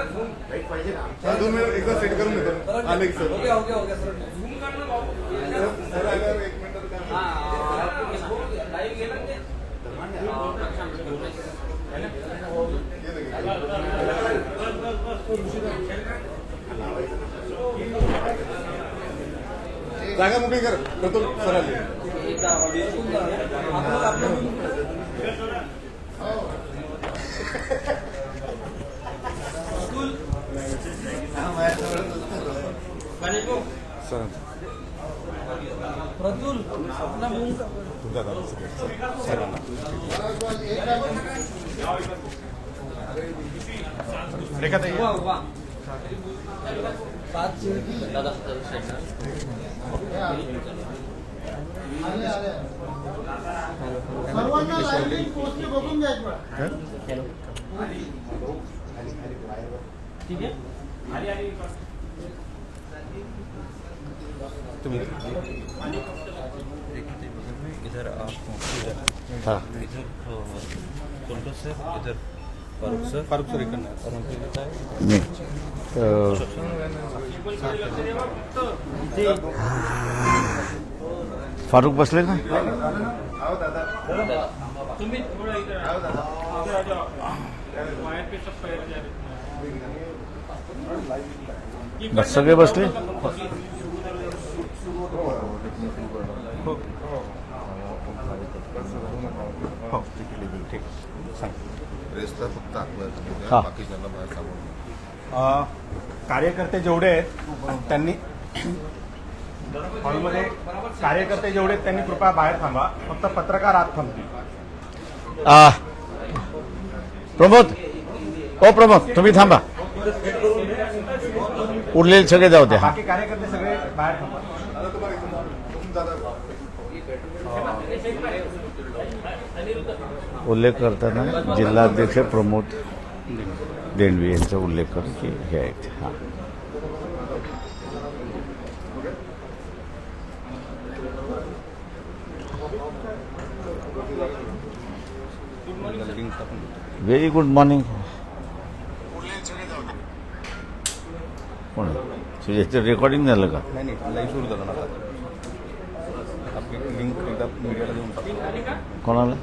2 minute एकदा set करून देतो. आले की सर. Okay sir. सर आल्यावर 1 मिनिट. जागा मोकळी करतो सर आले. सर प्रतुल अपना मुंह का सर्वांना लाईव्ह पोस्ट बघून घ्यायचं. ठीक आहे. इधर हाँ इधर कुंटू सर, इधर फारूक सर इकडनं और उनके नेता है नहीं फारूक बसले ना. तुम्ही थोड़ा इधर आ जाओ. वायर पे सब पैर जा रहे. बस सगळे बसले. रेस्टला फक्त हा. बाकीच्यांना बाहेर सांगून कार्यकर्ते जेवढे आहेत त्यांनी हॉलमध्ये कार्यकर्ते जेवढे आहेत त्यांनी कृपया बाहेर थांबा. फक्त पत्रकार आत थांबतील. प्रमोद ओ प्रमोद तुम्ही थांबा. उरलेले सगळे जाऊ द्या. बाकी कार्यकर्ते सगळे बाहेर थांबा. उल्लेख करताना जिल्हाध्यक्ष प्रमोद देणवी यांचा उल्लेख करू की हे आहेत. हां व्हेरी गुड मॉर्निंग. कोण याचं रेकॉर्डिंग झालं का? नाही लाईव्ह सुरू झालं ना. आपली लिंक एकदा मीडियाला देऊन टाकतो. कोणाला?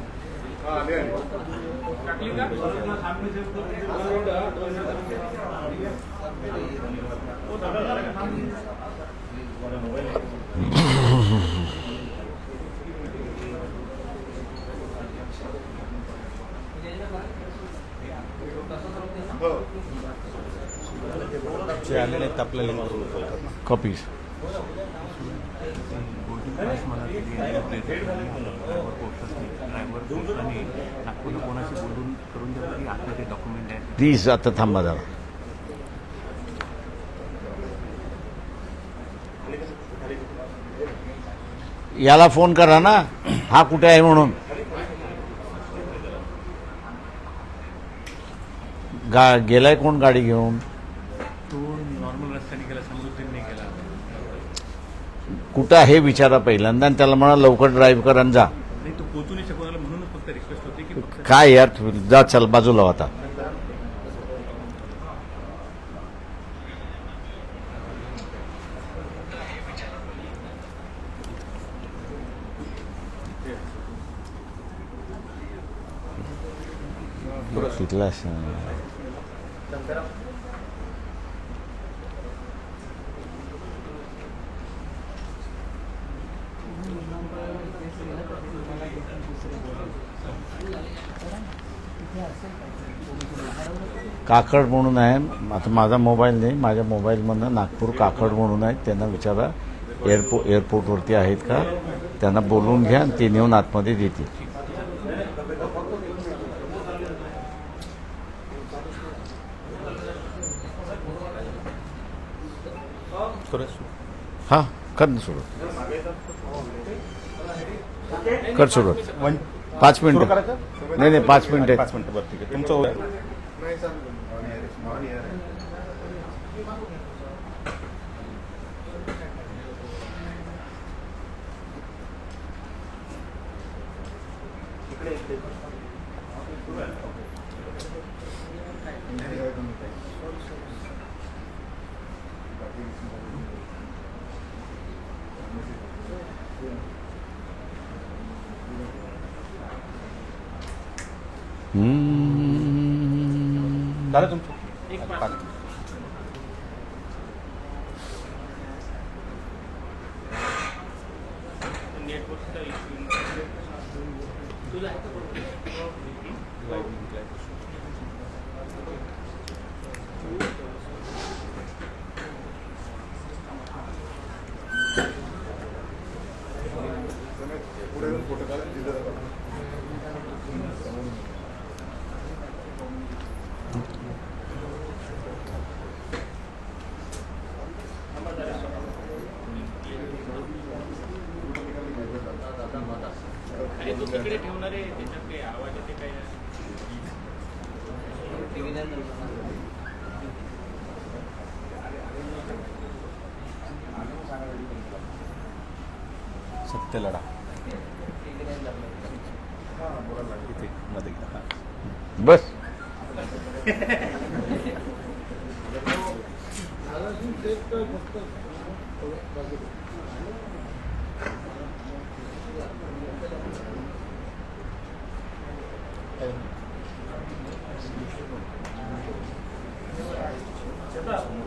जे आले नाहीत आपल्या लिंक कॉपीज प्लीज आता थांबा जरा. याला फोन करा ना हा कुठे आहे म्हणून. गेलाय कोण गाडी घेऊन? तो नॉर्मल रस्त्याने गेला, समृद्धीने गेला. कुठं आहे विचारा पहिल्यांदा आणि त्याला म्हणा लवकर ड्राईव्ह करा आणि जा. नाही तो पोहोचू नाही शकतो, म्हणूनच फक्त रिक्वेस्ट होती की काय यार जा चल बाजूला आता. तिथला काकड म्हणून आहे. आता माझा मोबाईल नाही, माझ्या मोबाईलमधनं नागपूर काकड म्हणून आहे. त्यांना विचारा एअरपोर्टवरती आहेत का, त्यांना बोलवून घ्या आणि ते नेऊन आतमध्ये देतील. हां कर ना सुरुवात. कर सुरुवात. 5 मिनिटं. नाही 5 मिनिटं. 5 मिनिटं बरं ठीक आहे. तुमचं झालं तुमचं एक पाच. पाच. नेटवर्कचा इश्यू. तुला आहे का आणि तू तिकडे ठेवणार आहे त्याच्यात काही आवाज येते काय सत्य लढा इथे मध्ये घ्या. हा. बस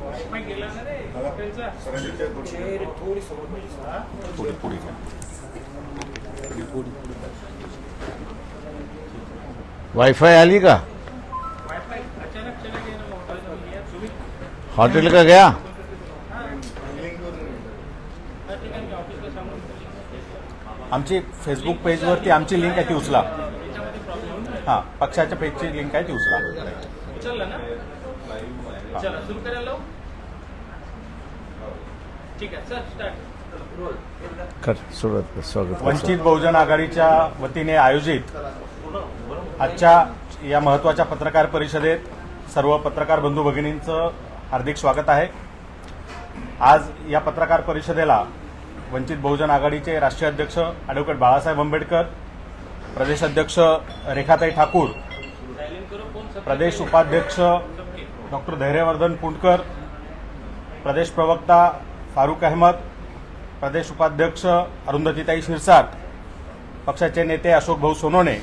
वायफाय गेला ना रे हॉटेलचा पुढे पुढे घ्या. वाईफाई आली का वायफाय अचानक चला गया ना हॉटेल में यार सुमित हॉटेल का गया हर ठिकाणी ऑफिसला सांगून आमची फेसबुक पेजवरती आमची लिंक आहे ती उचला. त्याच्यामध्ये प्रॉब्लेम हां पक्षाच्या पेजची लिंक आहे ती उचला. उचलला ना चला सुरू करायला लावू? ठीक आहे सर स्टार्ट. कर सुरुवात कर स्वागत कर. वंचित बहुजन आघाडीच्या वतीने आयोजित आजच्या या महत्त्वाच्या पत्रकार परिषदेत सर्व पत्रकार बंधू भगिनींचं हार्दिक स्वागत आहे. आज या पत्रकार परिषदेला वंचित बहुजन आघाडीचे राष्ट्रीय अध्यक्ष ॲडव्होकेट बाळासाहेब आंबेडकर, प्रदेश अध्यक्ष रेखाताई ठाकूर, सायलेंट करो फोन सब प्रदेश उपाध्यक्ष सबके डॉक्टर धैर्यवर्धन पुंडकर, प्रदेश प्रवक्ता फारुक अहमद, प्रदेश उपाध्यक्ष अरुंधतीताई शिरसाट, पक्षाचे नेते अशोक भाऊ सोनोने,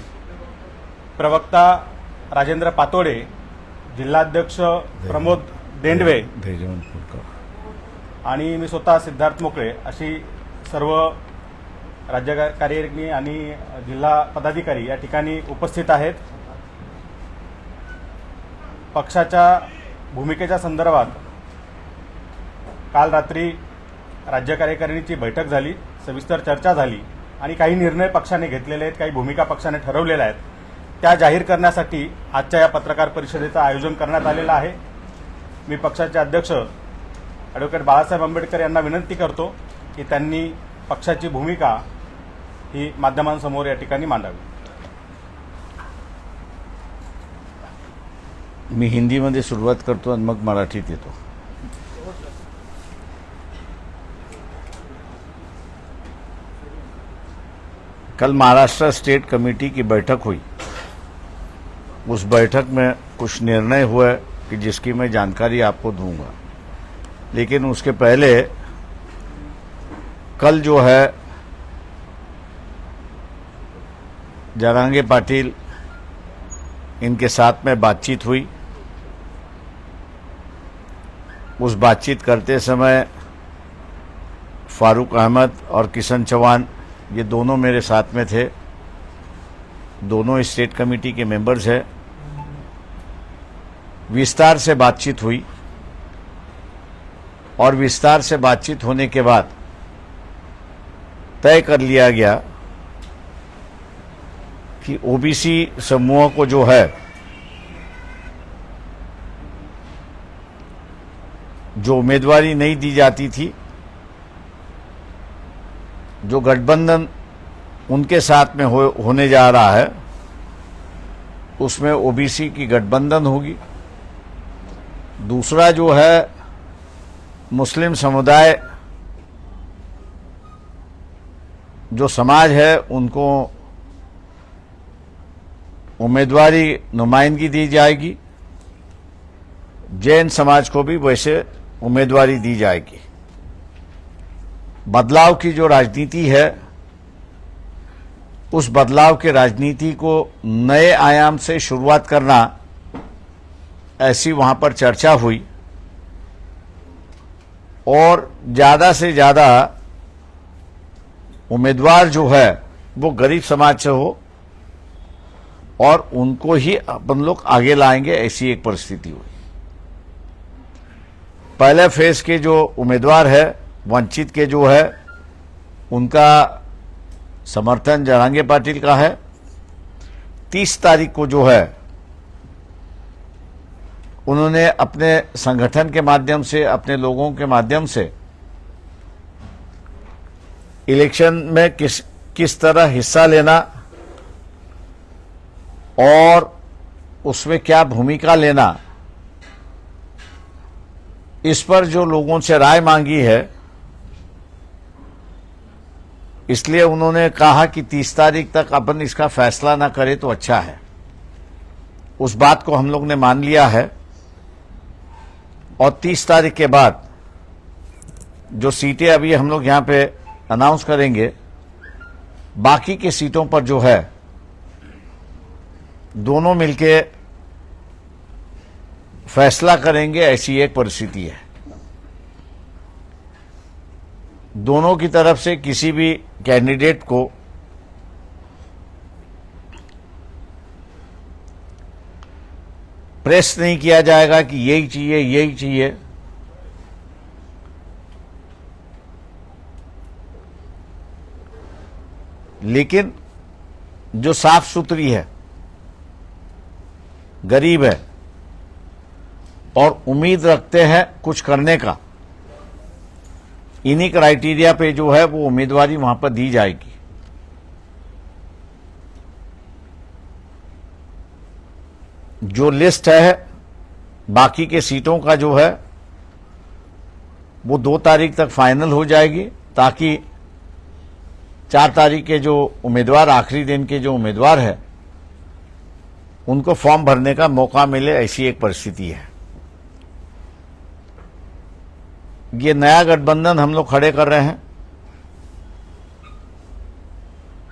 प्रवक्ता राजेंद्र पातोडे, जिल्हाध्यक्ष प्रमोद देंडवे धैर्यवंत पुरकर. आणि मी स्वतः सिद्धार्थ मोकळे अशी सर्व राज्यकारिणी आणि जिल्हा पदाधिकारी या ठिकाणी उपस्थित आहेत. पक्षाच्या भूमिकेच्या संदर्भात काल रात्री राज्य कार्यकारिणीची बैठक झाली, सविस्तर चर्चा झाली आणि काही निर्णय पक्षाने घेतलेले आहेत, काही भूमिका पक्षाने ठरवलेल्या आहेत, त्या जाहीर करण्यासाठी आजच्या या पत्रकार परिषदेचं आयोजन करण्यात आलेलं आहे. मी पक्षाचे अध्यक्ष ॲडव्होकेट बाळासाहेब आंबेडकर यांना विनंती करतो की त्यांनी पक्षाची भूमिका ही माध्यमांसमोर या ठिकाणी मांडावी. मी हिंदीमध्ये सुरुवात करतो आणि मग मराठीत येतो. कल महाराष्ट्र स्टेट कमेटी की बैठक हुई. उस बैठक में कुछ निर्णय हुए कि जिसकी मैं जानकारी आपको दूंगा, लेकिन उसके पहले कल जो है जरांगे पाटिल इनके साथ में बातचीत हुई. उस बातचीत करते समय फारूक अहमद और किशन चौहान ये दोनों मेरे साथ में थे, दोनों स्टेट कमेटी के मेंबर्स हैं. विस्तार से बातचीत हुई और विस्तार से बातचीत होने के बाद तय कर लिया गया कि ओबीसी समूह को जो है जो उम्मीदवारी नहीं दी जाती थी, जो गठबंधन उनके साथ में होने जा रहा है, उसमें ओबीसी की गठबंधन होगी. दूसरा जो है मुस्लिम समुदाय जो समाज है उनको उम्मीदवारी नुमाइंदगी दी जाएगी. जैन समाज को भी वैसे उम्मीदवारी दी जाएगी. बदलाव की जो राजनीति है उस बदलाव के राजनीति को नए आयाम से शुरुआत करना, ऐसी वहां पर चर्चा हुई। और ज्यादा से ज्यादा उम्मीदवार जो है वो गरीब समाज से हो और उनको ही अपन लोग आगे लाएंगे, ऐसी एक परिस्थिति हुई। पहले फेज के जो उम्मीदवार है वंचित के जो है, उनका समर्थन जरांगे पाटिल का है। 30 तारीख को जो है उन्होंने अपने संगठन के माध्यम से, अपने लोगों के माध्यम से इलेक्शन में किस तरह हिस्सा लेना और उसमें क्या भूमिका लेना, इस पर जो लोगों से राय मांगी है, इसलिए उन्होंने कहा कि 30 तारीख तक अपन इसका फैसला ना करें तो अच्छा है। उस बात को हम लोग ने मान लिया है और 30 तारीख के बाद जो सीटें अभी हम लोग यहां पे अनाउंस करेंगे, बाकी के सीटों पर जो है दोनों मिलके फैसला करेंगे, ऐसी एक परिस्थिति है। दोनों की तरफ से किसी भी कैंडिडेट को प्रेस नहीं किया जाएगा कि यही चाहिए, यही चाहिए। लेकिन जो साफ सुथरी है, गरीब है और उम्मीद रखते हैं कुछ करने का, इन्हीं क्राइटेरिया पे जो है वो उम्मीदवारी वहां पर दी जाएगी। जो लिस्ट है बाकी के सीटों का जो है वो 2 तारीख तक फाइनल हो जाएगी, ताकि 4 तारीख के जो उम्मीदवार, आखिरी दिन के जो उम्मीदवार है, उनको फॉर्म भरने का मौका मिले, ऐसी एक परिस्थिति है। ये नया गठबंधन हम लोग खड़े कर रहे हैं।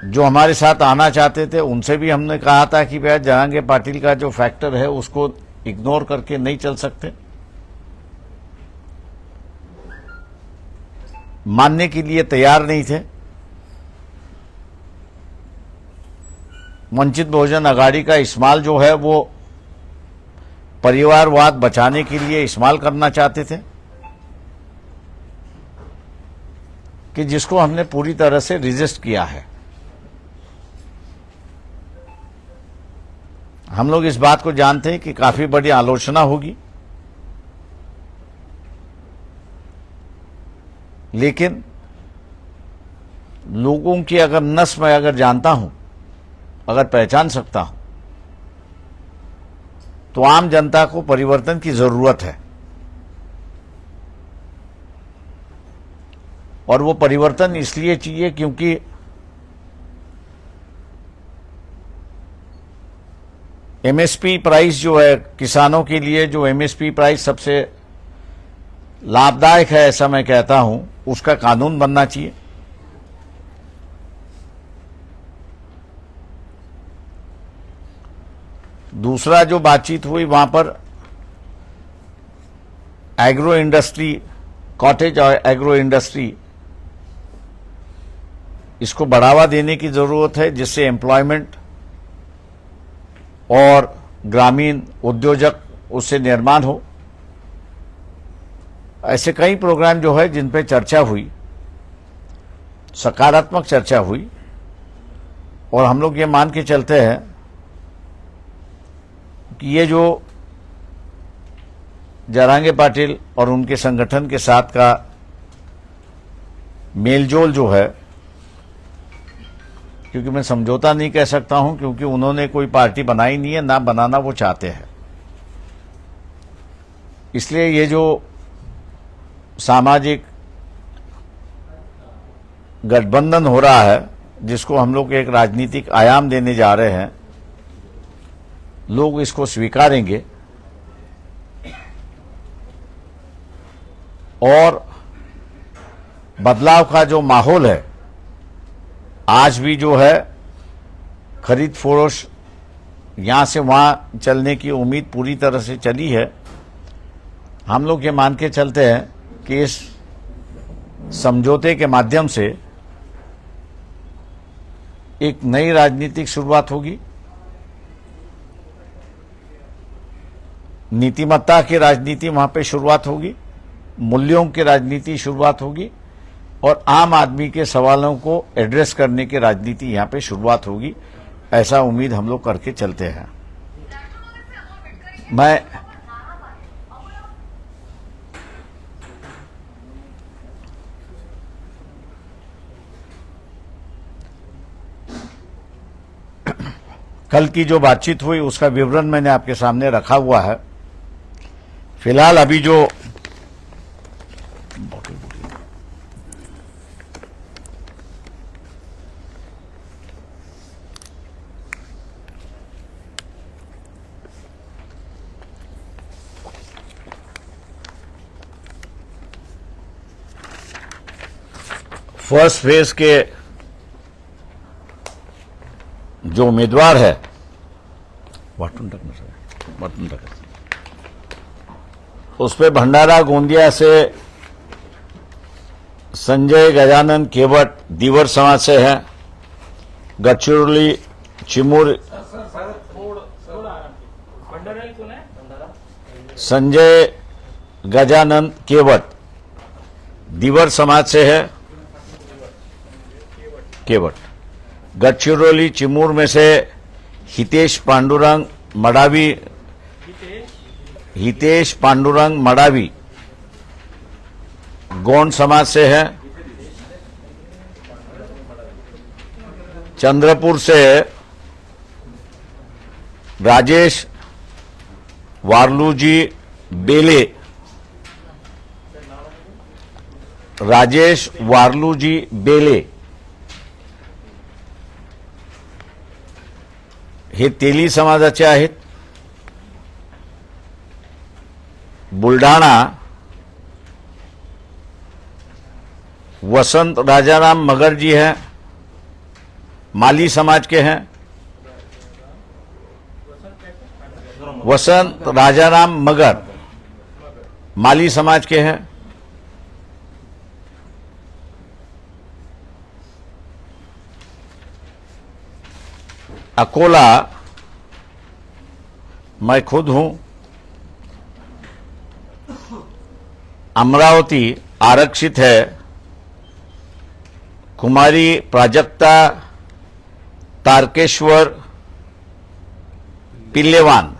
जो हमारे साथ आना चाहते थे उनसे भी हमने कहा था कि भैया जरांगे पाटिल का जो फैक्टर है उसको इग्नोर करके नहीं चल सकते। मानने के लिए तैयार नहीं थे। वंचित बहुजन आघाड़ी का इस्तेमाल जो है वो परिवारवाद बचाने के लिए इस्तेमाल करना चाहते थे, कि जिसको हमने पूरी तरह से रिजिस्ट किया है। हम लोग इस बात को जानते हैं कि काफी बड़ी आलोचना होगी, लेकिन लोगों की अगर नस मैं अगर जानता हूं, अगर पहचान सकता हूं, तो आम जनता को परिवर्तन की जरूरत है। और वो परिवर्तन इसलिए चाहिए क्योंकि एमएसपी प्राइस जो है किसानों के लिए, जो एमएसपी प्राइस सबसे लाभदायक है ऐसा मैं कहता हूं, उसका कानून बनना चाहिए। दूसरा जो बातचीत हुई वहां पर एग्रो इंडस्ट्री, कॉटेज और एग्रो इंडस्ट्री, इसको बढ़ावा देने की जरूरत है, जिससे एम्प्लॉयमेंट और ग्रामीण उद्योजक उससे निर्माण हो। ऐसे कई प्रोग्राम जो है जिन पे चर्चा हुई, सकारात्मक चर्चा हुई, और हम लोग ये मान के चलते हैं कि ये जो जरांगे पाटिल और उनके संगठन के साथ का मेलजोल जो है, क्योंकि मैं समझौता नहीं कह सकता हूं, क्योंकि उन्होंने कोई पार्टी बनाई नहीं है, ना बनाना वो चाहते हैं। इसलिए ये जो सामाजिक गठबंधन हो रहा है, जिसको हम लोग एक राजनीतिक आयाम देने जा रहे हैं, लोग इसको स्वीकारेंगे और बदलाव का जो माहौल है आज भी जो है खरीद फरोश यहाँ से वहाँ चलने की उम्मीद पूरी तरह से चली है। हम लोग ये मान के चलते हैं कि इस समझौते के माध्यम से एक नई राजनीतिक शुरुआत होगी, नीतिमत्ता की राजनीति वहां पे शुरुआत होगी, मूल्यों की राजनीति शुरुआत होगी और आम आदमी के सवालों को एड्रेस करने की राजनीति यहां पे शुरुआत होगी। ऐसा उम्मीद हम लोग करके चलते हैं। मैं कल की जो बातचीत हुई उसका विवरण मैंने आपके सामने रखा हुआ है। फिलहाल अभी जो फर्स्ट फेज के जो उम्मीदवार है उस पे भंडारा गोंदिया से संजय गजानन केवट दीवर समाज से हैं, गढ़चिरौली चिमूर भंडारा कौन है? संजय गजानन केवट दीवर समाज से है, केवट। गढ़चिरौली चिमूर में से हितेश पांडुरंग मडावी गौंड समाज से है। चंद्रपुर से राजेश वार्लूजी बेले हे तेली समाजाचे आहेत। बुलढाणा वसंत राजाराम मगर जी हैं, माली समाज के हैं। वसंत राजाराम मगर माली समाज के हैं। अकोला मैं खुद हूं। अमरावती आरक्षित है, कुमारी प्राजक्ता तारकेश्वर पिल्लेवान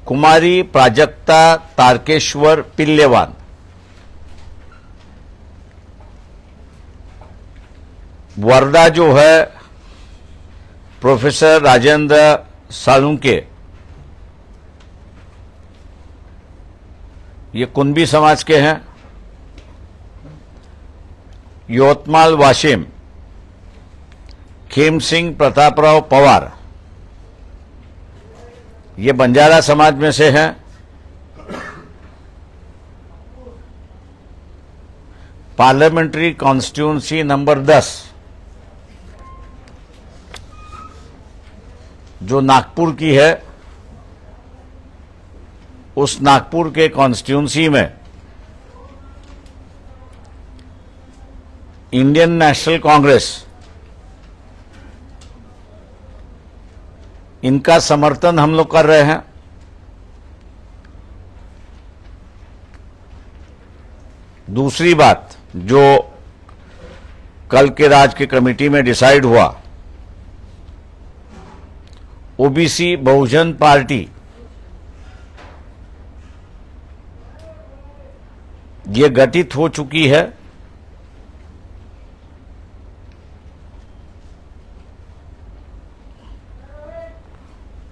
कुमारी प्राजक्ता तारकेश्वर पिल्लेवान। वर्धा जो है प्रोफेसर राजेंद्र सालुंके, ये कुंभी समाज के हैं। यवतमाल वाशिम खेम सिंह प्रतापराव पवार, ये बंजारा समाज में से हैं। पार्लियामेंट्री कॉन्स्टिट्यूंसी नंबर 10 जो नागपुर की है, उस नागपुर के कॉन्स्टिट्यूंसी में इंडियन नेशनल कांग्रेस इनका समर्थन हम लोग कर रहे हैं। दूसरी बात जो कल के राज्य की कमेटी में डिसाइड हुआ, ओबीसी बहुजन पार्टी ये गठित हो चुकी है।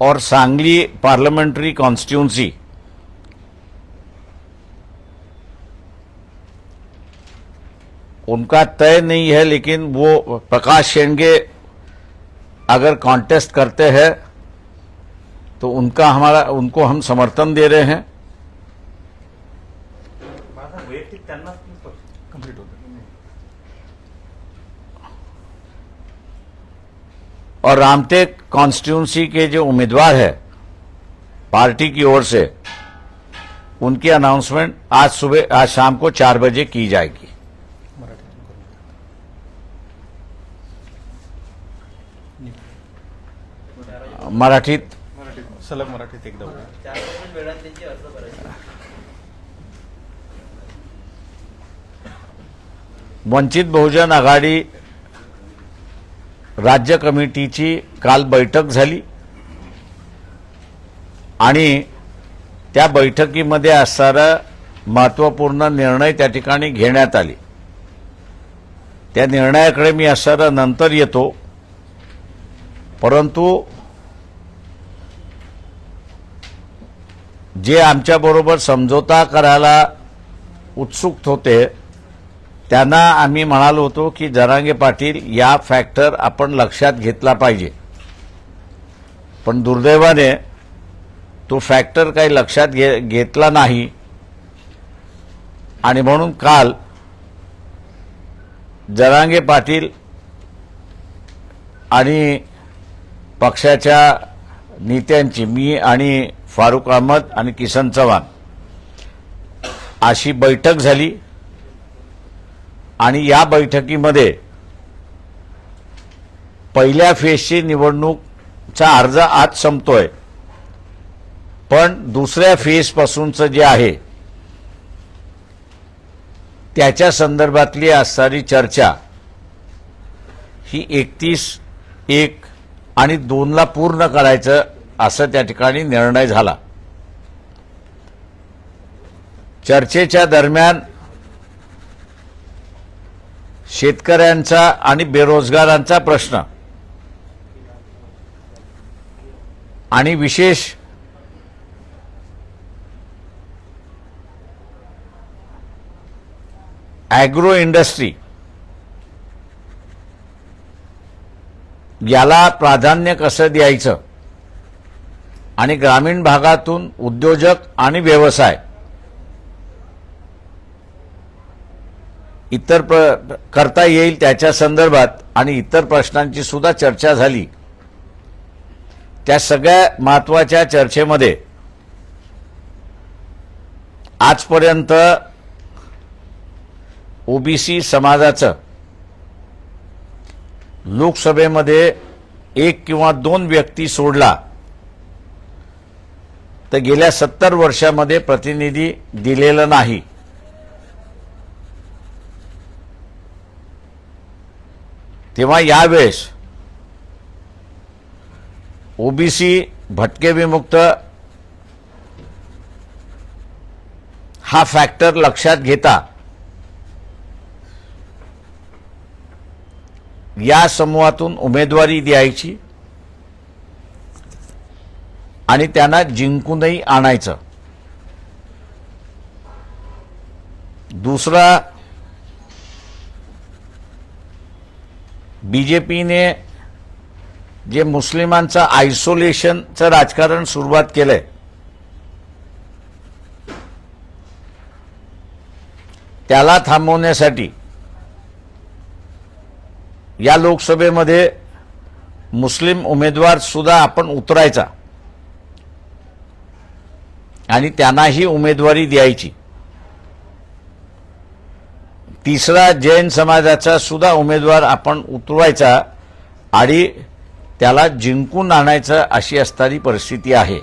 और सांगली पार्लियामेंट्री कॉन्स्टिट्यूंसी उनका तय नहीं है, लेकिन वो प्रकाश शेंडगे अगर कॉन्टेस्ट करते हैं तो उनको हम समर्थन दे रहे हैं। और रामटेक कॉन्स्टिट्यूंसी के जो उम्मीदवार है पार्टी की ओर से, उनकी अनाउंसमेंट आज शाम को 4 बजे की जाएगी। मराठीत सलग मराठीत एकदा बोला. वंचित बहुजन आघाडी राज्य कमिटीची काल बैठक झाली आणि त्या बैठकीमध्ये असणारा महत्त्वपूर्ण निर्णय त्या ठिकाणी घेण्यात आले. त्या निर्णयाकडे मी असणारा नंतर येतो, परंतु जे आमच्याबरोबर समझोता करायला उत्सुक होते त्यांना आम्ही म्हणालो होतो की जरांगे पाटील या फॅक्टर आपण लक्षात घेतला पाहिजे, पण दुर्दैवाने तो फॅक्टर काही लक्षात घेतला नाही आणि म्हणून काल जरांगे पाटील आणि पक्षाच्या नेत्यांची, मी आणि फारुक अहमद आणि किसन चव्हाण अशी बैठक झाली आणि या बैठकीमध्ये पहिल्या फेजची निवडणूकचा अर्ज आज संपतोय, पण दुसऱ्या फेज पासूनचं जे आहे त्याच्या संदर्भातली असणारी चर्चा ही 31/1 आणि 2ला पूर्ण करायचं असं त्या ठिकाणी निर्णय झाला. चर्चेच्या दरम्यान शेतकऱ्यांचा आणि बेरोजगारांचा प्रश्न आणि विशेष ॲग्रो इंडस्ट्री याला प्राधान्य कसं द्यायचं आणि ग्रामीण भागातून उद्योजक आणि व्यवसाय इतर करता येईल त्याच्या संदर्भात आणि इतर प्रश्नांची सुद्धा चर्चा झाली. त्या सगळ्या महत्त्वाच्या चर्चेमध्ये आजपर्यंत ओबीसी समाजाचं लोकसभेमध्ये 1 किंवा 2 व्यक्ती सोडला तर गेल्या 70 वर्षामध्ये प्रतिनिधी दिलेला नाही. तेव्हा यावेळेस ओबीसी भटके विमुक्त हा फॅक्टर लक्षात घेता या समूहातून उमेदवारी द्यायची आणि त्यांना जिंकूनही आणायचं. दुसरा, बीजेपीने जे मुस्लिमांचं आयसोलेशनचं राजकारण सुरुवात केलंय त्याला थांबवण्यासाठी या लोकसभेमध्ये मुस्लिम उमेदवार सुद्धा आपण उतरायचा आणि त्यांनाही उमेदवारी द्यायची. तिसरा, जैन समाजाचा सुद्धा उमेदवार आपण उतरवायचा आणि त्याला जिंकून आणायचं अशी असणारी परिस्थिती आहे.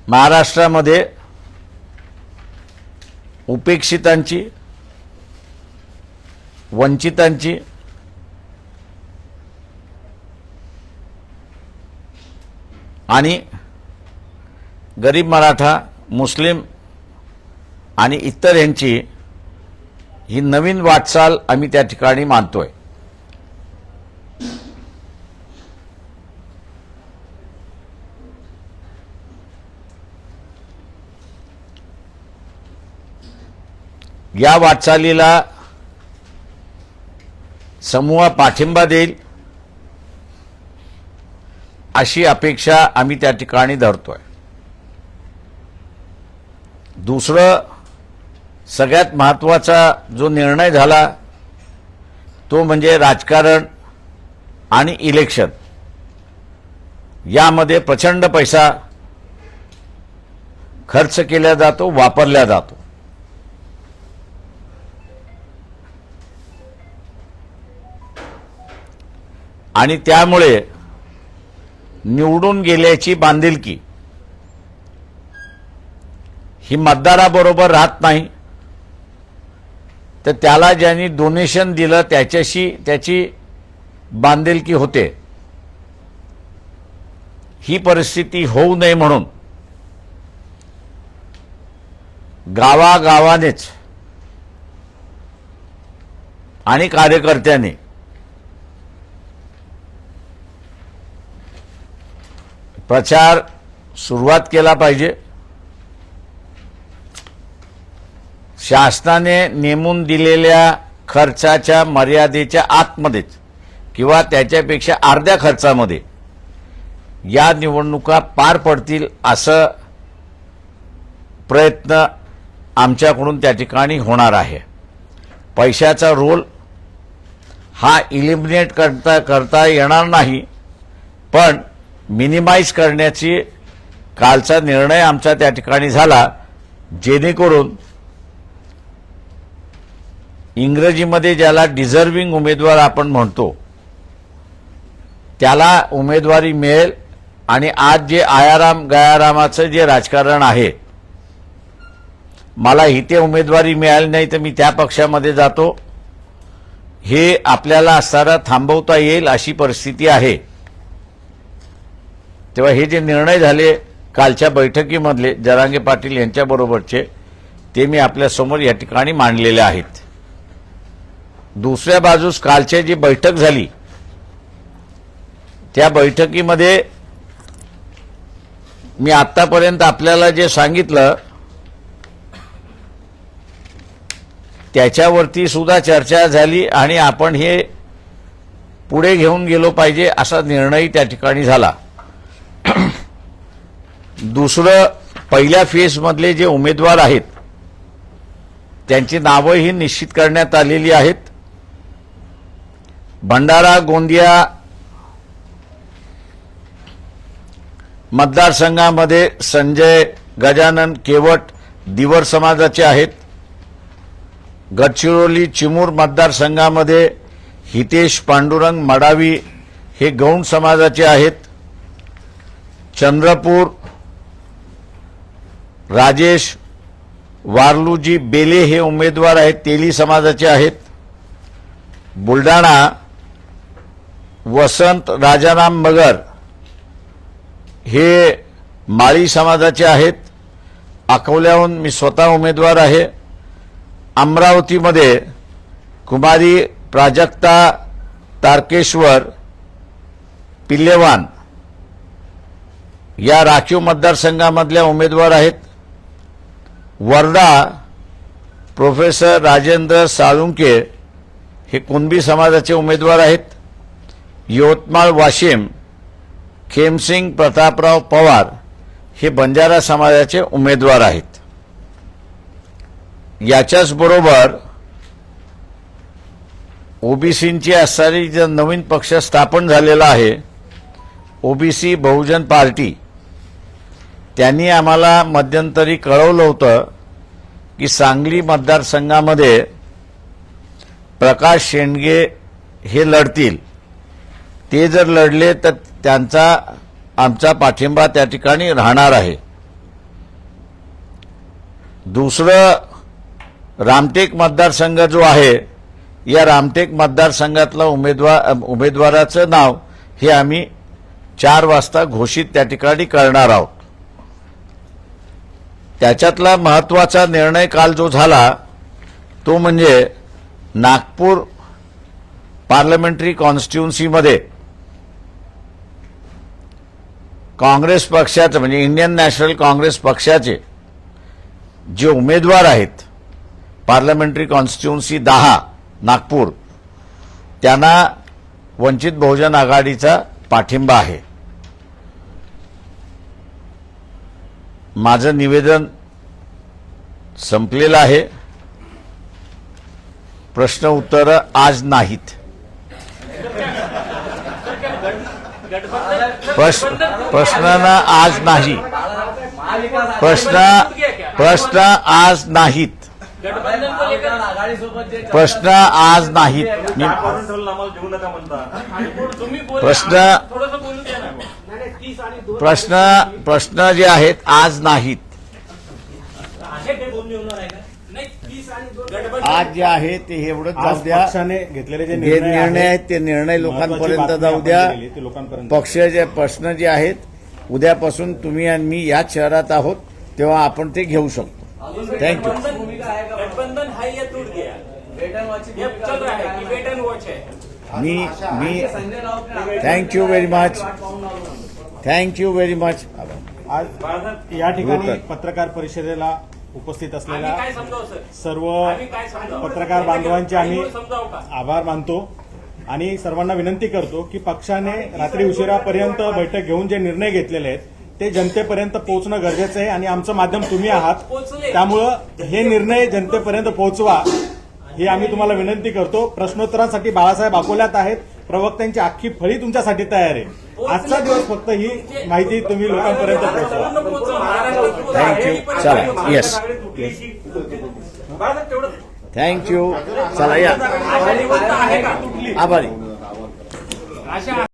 महाराष्ट्रामध्ये उपेक्षितांची, वंचितांची आणि गरीब मराठा, मुस्लिम आणि इतर यांची ही नवीन वाटचाल आम्ही त्या ठिकाणी मानतोय. या वाटचालीला समूह पाठिंबा देईल अशी अपेक्षा आम्ही त्या ठिकाणी धरतोय. दुसरं सगळ्यात महत्त्वाचा जो निर्णय झाला तो म्हणजे राजकारण आणि इलेक्शन यामध्ये प्रचंड पैसा खर्च केला जातो, वापरला जातो. आणि त्यामुळे निवडून गेल्याची बांधिलकी ही मतदाराबरोबर राहत नाही, तर त्याला ज्यांनी डोनेशन दिलं त्याच्याशी त्याची बांधिलकी होते. ही परिस्थिती होऊ नये म्हणून गावागावानेच आणि कार्यकर्त्यांनी प्रचार सुरुवात केला पाहिजे. शासनाने नेमून दिलेल्या खर्चाच्या मर्यादेच्या आतमध्येच किंवा त्याच्यापेक्षा अर्ध्या खर्चामध्ये या निवडणुका पार पडतील असं प्रयत्न आमच्याकडून त्या ठिकाणी होणार आहे. पैशाचा रोल हा इलिमिनेट करता येणार नाही, पण मिनिमाइज करण्याची कालचा निर्णय आमचा त्या ठिकाणी झाला, जेणेकरून इंग्रजीमध्ये ज्याला डिझर्विंग उमेदवार आपण म्हणतो त्याला उमेदवारी मिळेल. आणि आज जे आयाराम गयारामाचं जे राजकारण आहे, मला इथे उमेदवारी मिळाली नाही तर मी त्या पक्षामध्ये जातो, हे आपल्याला असताना थांबवता येईल अशी परिस्थिती आहे. तेव्हा हे जे निर्णय झाले कालच्या बैठकीमधले जरांगे पाटील यांच्याबरोबरचे, ते मी आपल्यासमोर या ठिकाणी मांडलेले आहेत. दुसऱ्या बाजूस कालची जी बैठक झाली त्या बैठकीमध्ये मी आतापर्यंत आपल्याला जे सांगितलं त्याच्यावरती सुद्धा चर्चा झाली आणि आपण हे पुढे घेऊन गेलो पाहिजे असा निर्णय त्या ठिकाणी झाला. दुसरं, पहिल्या फेजमधले जे उमेदवार आहेत त्यांची नावंही निश्चित करण्यात आलेली आहेत. भंडारा गोंदिया मतदारसंघामध्ये संजय गजानन केवट दिवर समाजाचे आहेत. गडचिरोली चिमूर मतदारसंघामध्ये हितेश पांडुरंग मडावी हे गौंड समाजाचे आहेत. चंद्रपूर राजेश वारलूजी बेले हे उमेदवार आहेत, तेली समाजाचे आहेत. बुलढाणा वसंत राजाराम मगर हे माळी समाजाचे आहेत. अकोल्याहून मी स्वतः उमेदवार आहे. अमरावतीमध्ये कुमारी प्राजक्ता तारकेश्वर पिल्लेवान या राखीव मतदारसंघामधल्या उमेदवार आहेत. वर्धा प्रोफेसर राजेंद्र साळुंके हे कुणबी समाजाचे उमेदवार आहेत. यवतमाळ वाशिम खेमसिंग प्रतापराव पवार हे बंजारा समाजाचे उमेदवार आहेत. याच्याच बरोबर ओबीसींची असणारी जो नवीन पक्ष स्थापन झालेला आहे ओबीसी बहुजन पार्टी, त्यांनी आम्हाला मध्यंतरी कळवलं होतं की सांगली मतदारसंघामध्ये प्रकाश शेंडगे हे लढतील. ते जर लढले तर त्यांचा आमचा पाठिंबा त्या ठिकाणी राहणार आहे. दुसरं, रामटेक मतदारसंघ जो आहे या रामटेक मतदारसंघातला उमेदवाराचं नाव हे आम्ही 4 वाजता घोषित त्या ठिकाणी करणार आहोत. त्याच्यातला महत्त्वाचा निर्णय काल जो झाला तो म्हणजे नागपूर पार्लमेंटरी कॉन्स्टिट्युन्सीमध्ये काँग्रेस पक्षाचे म्हणजे इंडियन नॅशनल काँग्रेस पक्षाचे जे उमेदवार आहेत पार्लमेंटरी कॉन्स्टिट्युन्सी 10 नागपूर, त्यांना वंचित बहुजन आघाडीचा पाठिंबा आहे. माझं निवेदन संपलेला आहे. प्रश्न उत्तर आज नाहीत. प्रश्न आज नाही. प्रश्न आज नाहीत. गठबंधन को लेकर प्रश्न आज नाहीत. तुम्ही बोला, प्रश्न- थोडंसं बोलू द्या ना. प्रश्न जे आहेत आज नाहीत. आहे ते बोलून येणार आहे का? नाही, 30 आणि 2 गठबंधन आज जे आहे ते एवढंच जाऊ आज द्या. पक्षाने घेतलेले जे जे निर्णय निर्णय आहेत ते निर्णय महत्त्वाची लोकांपर्यंत बातमी जाऊ आपण द्या. दिलेली, ते लोकांपर्यंत पक्षाचे प्रश्न जे आहेत उद्यापासून तुम्ही आणि मी याच शहरात आहोत तेव्हा आपण ते घेऊ शकतो. थँक्यू. गठबंधन है ये टूट गया, ये चल रहा है कि वेट एंड वॉच है. मी thank you very much. Thank you very much. आज या ठिकाणी बोलतात. पत्रकार परिषदेला उपस्थित आम्ही असलेल्या काय समजावू सर? सर्व आम्ही काय समजावू? पत्रकार बांधवांचे आम्ही समजावू का? आभार मानतो आणि सर्वांना विनंती करतो की पक्षाने रात्री उशिरापर्यंत बैठक घेऊन जे निर्णय घेतलेले आहेत ते जनतेपर्यंत पोहोचणं गरजेचं आहे आणि आमचं माध्यम तुम्ही आहात. त्यामुळं हे निर्णय जनतेपर्यंत पोहोचवा ही आम्ही तुम्हाला विनंती करतो. प्रश्नोत्तरांसाठी बाळासाहेब अकोल्यात आहेत. प्रवक्त्यांची अख्खी फळी तुमच्यासाठी तयार आहे. आजचा दिवस फक्त ही माहिती तुम्ही लोकांपर्यंत पोहोचवा. पूर्ण पोहोचवा. महाराष्ट्रात थँक्यू. चला. येस. थँक्यू. चला या. आघाडी आहे का? आभारी. अशा